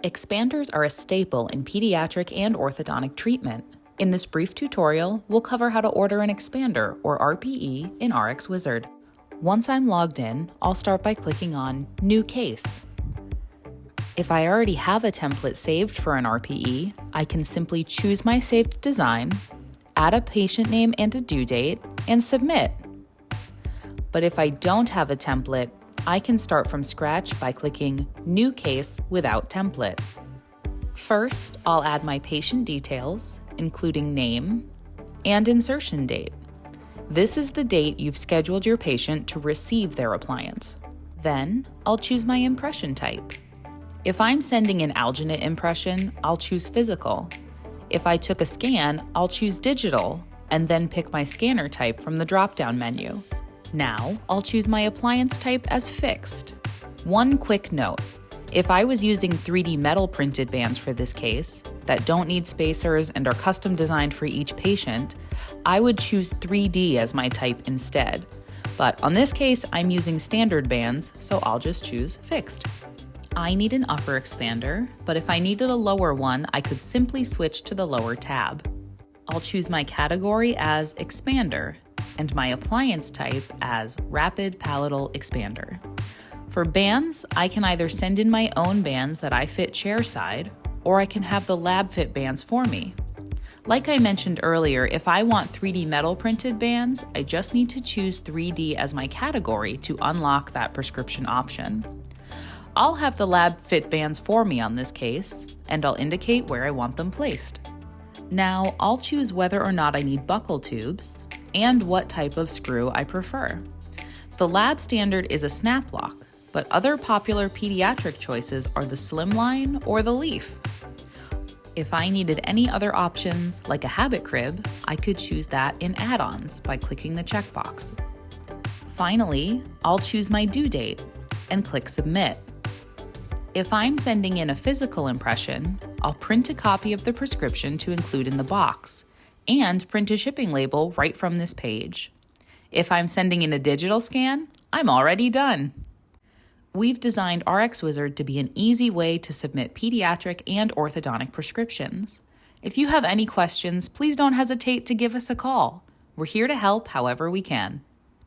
Expanders are a staple in pediatric and orthodontic treatment. In this brief tutorial, we'll cover how to order an expander, or RPE, in RxWizard. Once I'm logged in, I'll start by clicking on New Case. If I already have a template saved for an RPE, I can simply choose my saved design, add a patient name and a due date, and submit. But if I don't have a template, I can start from scratch by clicking New Case without template. First, I'll add my patient details, including name and insertion date. This is the date you've scheduled your patient to receive their appliance. Then, I'll choose my impression type. If I'm sending an alginate impression, I'll choose physical. If I took a scan, I'll choose digital, and then pick my scanner type from the drop-down menu. Now, I'll choose my appliance type as fixed. One quick note, if I was using 3D metal printed bands for this case, that don't need spacers and are custom designed for each patient, I would choose 3D as my type instead. But on this case, I'm using standard bands, so I'll just choose fixed. I need an upper expander, but if I needed a lower one, I could simply switch to the lower tab. I'll choose my category as expander, and my appliance type as Rapid Palatal Expander. For bands, I can either send in my own bands that I fit chairside, or I can have the lab fit bands for me. Like I mentioned earlier, if I want 3D metal printed bands, I just need to choose 3D as my category to unlock that prescription option. I'll have the lab fit bands for me on this case, and I'll indicate where I want them placed. Now, I'll choose whether or not I need buccal tubes, and what type of screw I prefer. The lab standard is a snap lock, but other popular pediatric choices are the slimline or the leaf. If I needed any other options, like a habit crib, I could choose that in add-ons by clicking the checkbox. Finally, I'll choose my due date and click Submit. If I'm sending in a physical impression, I'll print a copy of the prescription to include in the box, and print a shipping label right from this page. If I'm sending in a digital scan, I'm already done. We've designed RxWizard to be an easy way to submit pediatric and orthodontic prescriptions. If you have any questions, please don't hesitate to give us a call. We're here to help however we can.